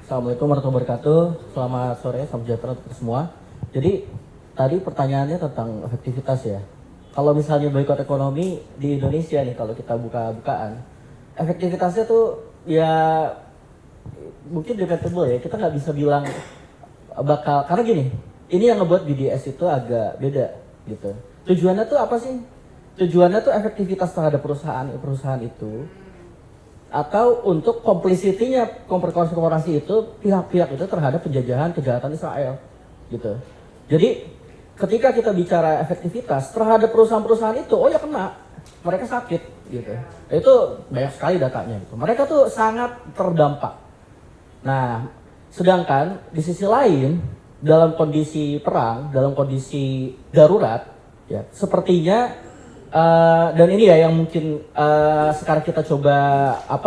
Assalamualaikum warahmatullahi wabarakatuh. Selamat sore, salam sejahtera untuk semua. Jadi tadi pertanyaannya tentang efektivitas ya. Kalau misalnya boykot ekonomi di Indonesia nih, kalau kita buka-bukaan, efektivitasnya tuh ya mungkin debatable ya. Kita nggak bisa bilang bakal, karena gini, ini yang ngebuat BDS itu agak beda gitu. Tujuannya tuh apa sih? Tujuannya tuh efektivitas terhadap perusahaan itu, atau untuk complicity-nya korporasi itu, pihak-pihak itu terhadap penjajahan kejahatan Israel gitu. Jadi ketika kita bicara efektivitas terhadap perusahaan-perusahaan itu, oh ya kena, mereka sakit gitu. Itu banyak sekali datanya gitu. Mereka tuh sangat terdampak. Nah, sedangkan di sisi lain dalam kondisi perang, dalam kondisi darurat ya, sepertinya dan ini ya yang mungkin sekarang kita coba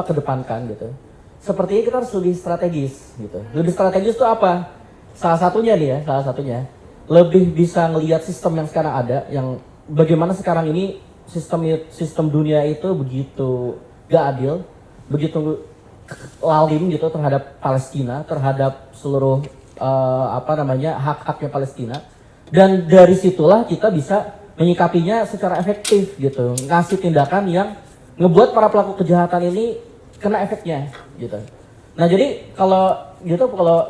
kedepankan gitu. Sepertinya kita harus lebih strategis gitu. Lebih strategis itu apa? Salah satunya lebih bisa ngelihat sistem yang sekarang ada, yang bagaimana sekarang ini sistem dunia itu begitu gak adil, begitu lalim gitu terhadap Palestina, terhadap seluruh hak-haknya Palestina. Dan dari situlah kita bisa menyikapinya secara efektif gitu, ngasih tindakan yang ngebuat para pelaku kejahatan ini kena efeknya gitu. Nah jadi kalau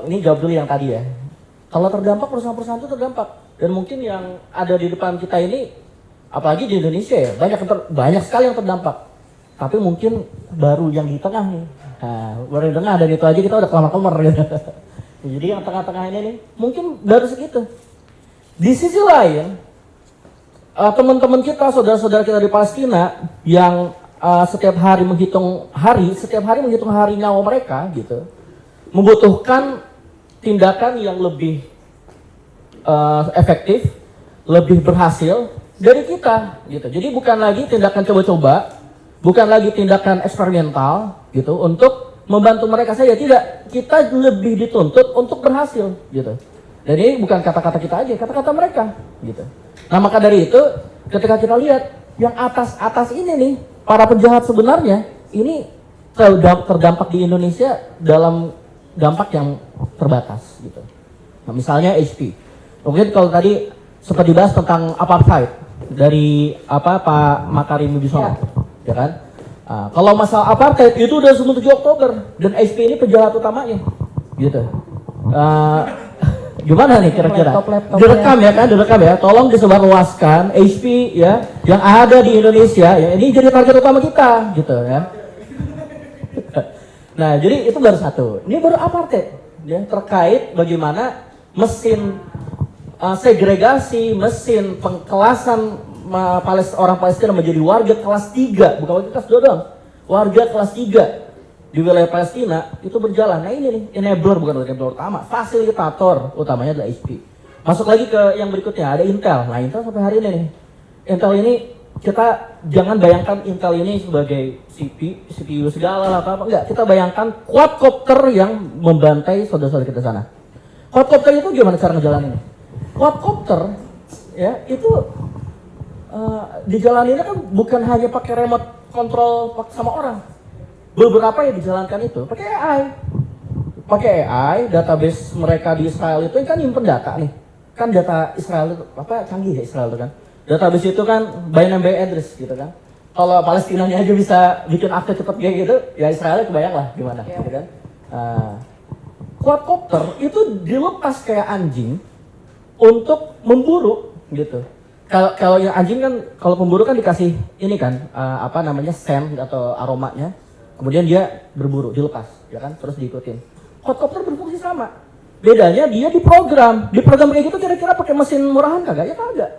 ini jawab dulu yang tadi ya, kalau terdampak perusahaan-perusahaan itu terdampak, dan mungkin yang ada di depan kita ini, apalagi di Indonesia ya, banyak sekali yang terdampak, tapi mungkin baru yang di tengah nih, nah, baru di tengah, dan itu aja kita udah kelamar-kelamar gitu. Jadi yang tengah-tengah ini nih mungkin baru segitu. Di sisi lain, teman-teman kita, saudara-saudara kita di Palestina yang setiap hari menghitung hari nyawa mereka gitu, membutuhkan tindakan yang lebih efektif, lebih berhasil dari kita gitu. Jadi bukan lagi tindakan coba-coba, bukan lagi tindakan eksperimental gitu untuk membantu mereka saja, tidak. Kita lebih dituntut untuk berhasil gitu. Dan ini bukan kata-kata kita aja, kata-kata mereka gitu. Nah maka dari itu ketika kita lihat yang atas ini nih, para penjahat sebenarnya ini terdampak di Indonesia dalam dampak yang terbatas gitu. Nah, misalnya HP. Mungkin kalau tadi sempat dibahas tentang apartheid dari Pak Makarim Wibisono, ya kan? Kalau masalah apartheid itu udah 7 Oktober dan HP ini penjahat utamanya gitu. Gimana nih kira-kira? Direkam ya. Tolong disebarluaskan HP ya yang ada di Indonesia ya. Ini jadi target utama kita gitu ya. Nah, jadi itu baru satu. Ini baru apartheid ya, terkait bagaimana mesin segregasi, mesin pengkelasan orang Palestina menjadi warga kelas 3, bukan warga kelas 2 doang. Warga kelas 3 di wilayah Palestina itu berjalan. Nah ini nih, enabler, bukan enabler utama, fasilitator utamanya adalah HP. Masuk lagi ke yang berikutnya, ada Intel. Nah Intel sampai hari ini nih, Intel ini kita jangan bayangkan Intel ini sebagai CPU segala lah, apa enggak. Kita bayangkan quadcopter yang membantai saudara-saudara kita sana. Quadcopter itu gimana cara ngejalaninnya? Quadcopter ya itu dijalaninnya kan bukan hanya pakai remote control sama orang. Beberapa yang dijalankan itu pakai AI, database mereka di Israel itu kan nyimpen data nih. Kan data Israel itu canggih ya Israel itu kan. Database itu kan by name by address gitu kan. Kalau Palestinanya aja bisa bikin akte cepet kayak gitu, ya Israel kebayang lah gimana gitu kan. Quadcopter itu dilepas kayak anjing untuk memburu gitu. Kalau yang anjing kan, kalau pemburu kan dikasih ini kan scent atau aromanya. Kemudian dia berburu, dilepas, ya kan, terus diikutin. Quadcopter berfungsi sama. Bedanya dia diprogram kayak gitu, kira-kira pakai mesin murahan kagak? Ya kagak.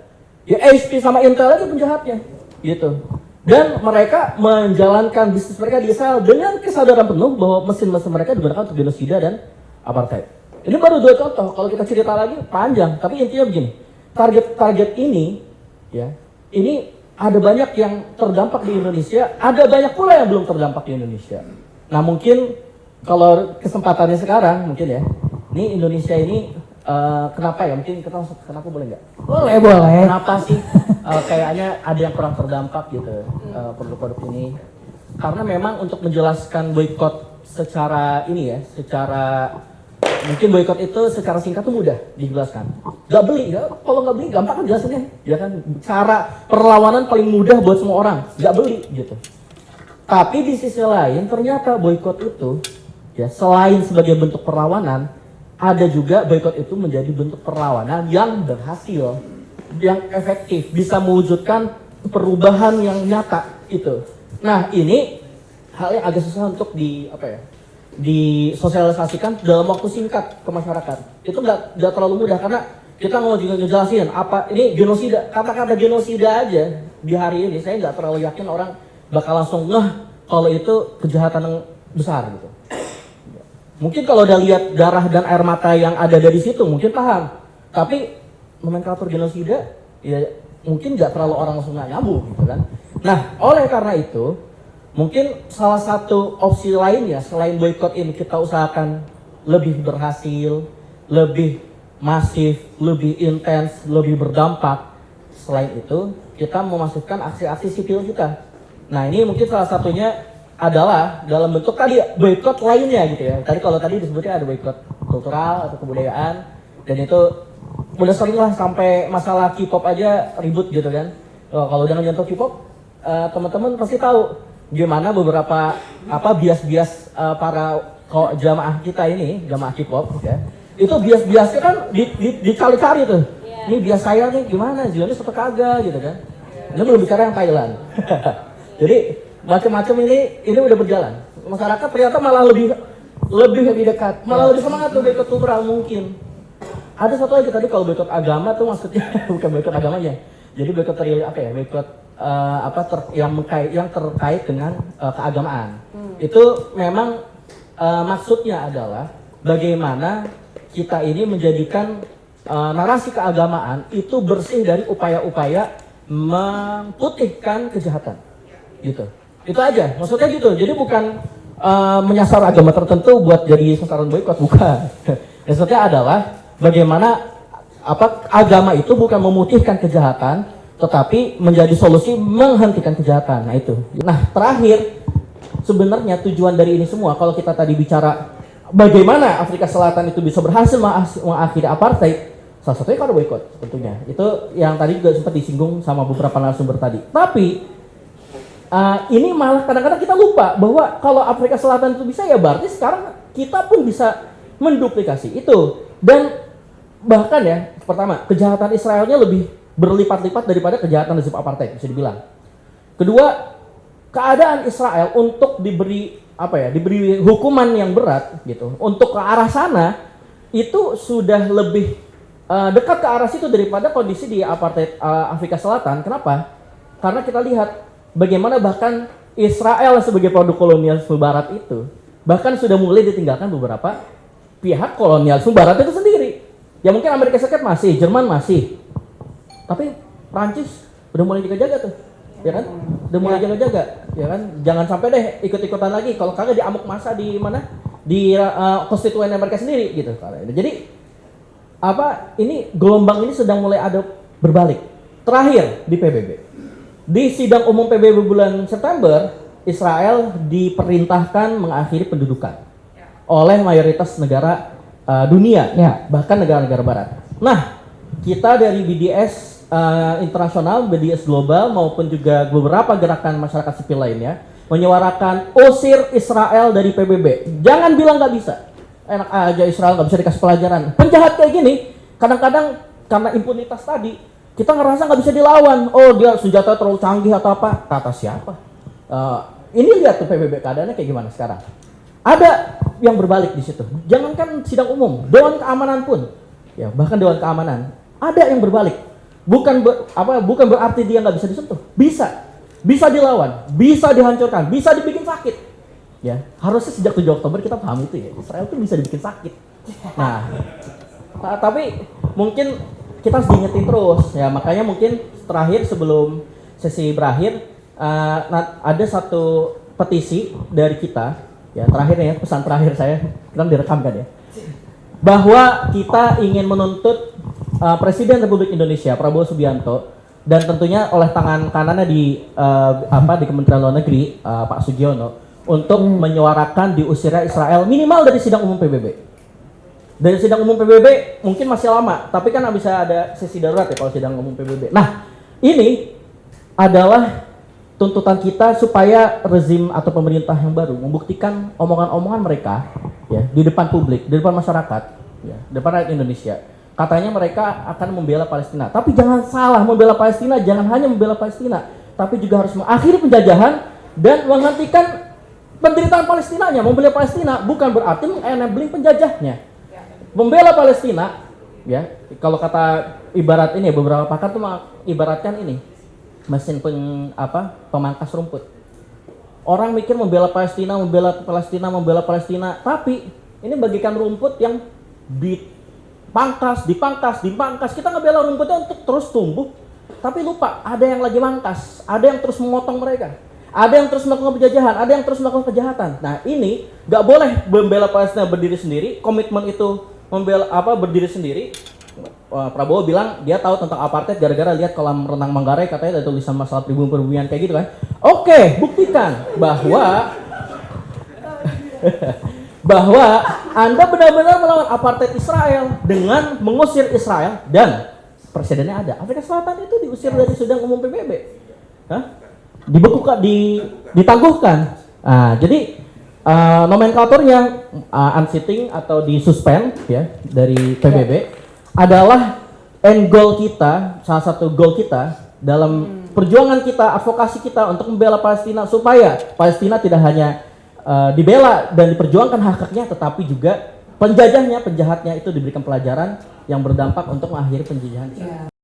Ya HP sama Intel aja penjahatnya, gitu. Dan mereka menjalankan bisnis mereka di Israel dengan kesadaran penuh bahwa mesin-mesin mereka digunakan untuk genosida dan apartheid. Ini baru 2 contoh. Kalau kita cerita lagi panjang, tapi intinya begini. Target ini, ya, ini ada banyak yang terdampak di Indonesia, ada banyak pula yang belum terdampak di Indonesia. Nah mungkin kalau kesempatannya sekarang mungkin ya, ini Indonesia ini kenapa ya? Mungkin kita langsung kenapa boleh nggak? Boleh. Kenapa sih kayaknya ada yang kurang terdampak gitu produk-produk ini? Karena memang untuk menjelaskan boykot secara ini ya, secara mungkin boikot itu secara singkat tuh mudah dijelaskan. Gak beli, ya, kalau nggak beli gampang kan jelasinnya, ya kan. Cara perlawanan paling mudah buat semua orang, gak beli gitu. Tapi di sisi lain ternyata boikot itu, ya selain sebagai bentuk perlawanan, ada juga boikot itu menjadi bentuk perlawanan yang berhasil, yang efektif, bisa mewujudkan perubahan yang nyata itu. Nah ini hal yang agak susah untuk disosialisasikan dalam waktu singkat ke masyarakat. Itu nggak terlalu mudah karena kita mau juga ngejelasin apa ini genosida. Kata-kata genosida aja di hari ini saya nggak terlalu yakin orang bakal langsung ngeh kalau itu kejahatan yang besar gitu. Mungkin kalau udah lihat darah dan air mata yang ada dari situ mungkin paham. Tapi nomenklatur genosida ya mungkin nggak terlalu orang langsung nggak nyambung gitu kan. Nah oleh karena itu mungkin salah satu opsi lainnya selain boikot ini kita usahakan lebih berhasil, lebih masif, lebih intens, lebih berdampak. Selain itu kita memasifkan aksi-aksi sipil kita. Nah ini mungkin salah satunya adalah dalam bentuk tadi boikot lainnya gitu ya. Tadi disebutnya ada boikot kultural atau kebudayaan dan itu udah sering lah sampai masalah K-pop aja ribut gitu kan. Kalau udah nyentuh K-pop teman-teman pasti tahu gimana beberapa bias-bias para jamaah kita ini, jamaah K-pop ya. Itu bias-biasnya kan dicari-cari tuh. Ini bias saya nih gimana, Zionis atau kagak gitu kan. Ini belum bicara yang Thailand. Jadi macam-macam ini udah berjalan. Masyarakat ternyata malah lebih dekat, malah lebih semangat tuh boikot kultural mungkin. Ada satu lagi tadi kalau boikot agama tuh maksudnya bukan boikot agamanya. Jadi boikot boikot yang terkait dengan keagamaan. Itu memang maksudnya adalah bagaimana kita ini menjadikan narasi keagamaan itu bersih dari upaya-upaya memutihkan kejahatan. Gitu. Itu aja. Maksudnya gitu. Jadi bukan menyasar agama tertentu buat jadi sasaran boikot, bukan. Maksudnya adalah bagaimana agama itu bukan memutihkan kejahatan, tetapi menjadi solusi menghentikan kejahatan. Nah itu. Nah terakhir, sebenarnya tujuan dari ini semua, kalau kita tadi bicara bagaimana Afrika Selatan itu bisa berhasil mengakhiri apartheid, salah satunya karena boikot tentunya. Itu yang tadi juga sempat disinggung sama beberapa narasumber tadi. Tapi ini malah kadang-kadang kita lupa bahwa kalau Afrika Selatan itu bisa, ya berarti sekarang kita pun bisa menduplikasi itu. Dan bahkan ya, pertama, kejahatan Israelnya lebih berlipat-lipat daripada kejahatan rezim apartheid bisa dibilang. Kedua, keadaan Israel untuk diberi hukuman yang berat gitu untuk ke arah sana itu sudah lebih dekat ke arah situ daripada kondisi di apartheid Afrika Selatan. Kenapa? Karena kita lihat bagaimana bahkan Israel sebagai produk kolonialisme Barat itu bahkan sudah mulai ditinggalkan beberapa pihak kolonialisme Barat itu sendiri. Ya mungkin Amerika Serikat masih, Jerman masih. Tapi Prancis udah mulai jaga-jaga tuh, ya kan? Udah mulai jaga-jaga, ya kan? Jangan sampai deh ikut-ikutan lagi. Kalau kagak diamuk masa di mana? Di konstituen Amerika sendiri gitu. Jadi ini gelombang ini sedang mulai ada berbalik. Terakhir di PBB, di sidang umum PBB bulan September, Israel diperintahkan mengakhiri pendudukan oleh mayoritas negara dunia, ya, bahkan negara-negara Barat. Nah, kita dari BDS internasional, BDS global maupun juga beberapa gerakan masyarakat sipil lainnya menyuarakan usir Israel dari PBB. Jangan bilang nggak bisa. Enak aja Israel nggak bisa dikasih pelajaran. Penjahat kayak gini, kadang-kadang karena impunitas tadi, kita ngerasa nggak bisa dilawan. Oh dia senjata terlalu canggih atau apa? Kata siapa? Ini lihat tuh PBB keadaannya kayak gimana sekarang. Ada yang berbalik di situ. Jangankan sidang umum, Dewan Keamanan pun, ya bahkan Dewan Keamanan ada yang berbalik. Bukan berarti dia nggak bisa disentuh. Bisa dilawan, bisa dihancurkan, bisa dibikin sakit. Ya, harusnya sejak 7 Oktober kita paham itu ya. Israel tuh bisa dibikin sakit. Nah, tapi mungkin kita harus diingetin terus ya. Makanya mungkin terakhir sebelum sesi berakhir ada satu petisi dari kita. Ya, terakhir ya, pesan terakhir saya, kita direkam kan ya. Bahwa kita ingin menuntut Presiden Republik Indonesia Prabowo Subianto dan tentunya oleh tangan kanannya di Kementerian Luar Negeri Pak Sugiono untuk menyuarakan diusirnya Israel minimal dari sidang umum PBB. Dari sidang umum PBB mungkin masih lama, tapi kan bisa ada sesi darurat ya kalau sidang umum PBB. Nah, ini adalah tuntutan kita supaya rezim atau pemerintah yang baru membuktikan omongan-omongan mereka ya di depan publik, di depan masyarakat, ya, di depan rakyat Indonesia. Katanya mereka akan membela Palestina, tapi jangan salah, membela Palestina jangan hanya membela Palestina, tapi juga harus mengakhiri penjajahan dan menghentikan penderitaan Palestinanya. Membela Palestina bukan berarti mengenabling penjajahnya. Membela Palestina, ya, kalau kata ibarat ini beberapa pakar tuh ibaratkan ini mesin pemangkas rumput. Orang mikir membela Palestina, membela Palestina, tapi ini bagikan rumput yang dipangkas. Kita ngebela rumputnya untuk terus tumbuh, tapi lupa ada yang lagi mangkas, ada yang terus memotong mereka, ada yang terus melakukan penjajahan, ada yang terus melakukan kejahatan. Nah ini nggak boleh membela Palestina berdiri sendiri, komitmen itu membela berdiri sendiri. Prabowo bilang dia tahu tentang apartheid gara-gara lihat kolam renang Manggarai, katanya ada tulisan masalah pribumi-perbumian kayak gitu kan. Oke, buktikan bahwa Anda benar-benar melawan apartheid Israel dengan mengusir Israel dan presidennya ada. Afrika Selatan itu diusir dari sidang umum PBB. Dibekukan, ditangguhkan. Nah, jadi nomenklaturnya unsitting atau disuspend ya dari PBB adalah end goal kita, salah satu goal kita dalam perjuangan kita, advokasi kita untuk membela Palestina supaya Palestina tidak hanya dibela dan diperjuangkan hak-haknya, tetapi juga penjajahnya, penjahatnya itu diberikan pelajaran yang berdampak untuk mengakhiri penjajahan.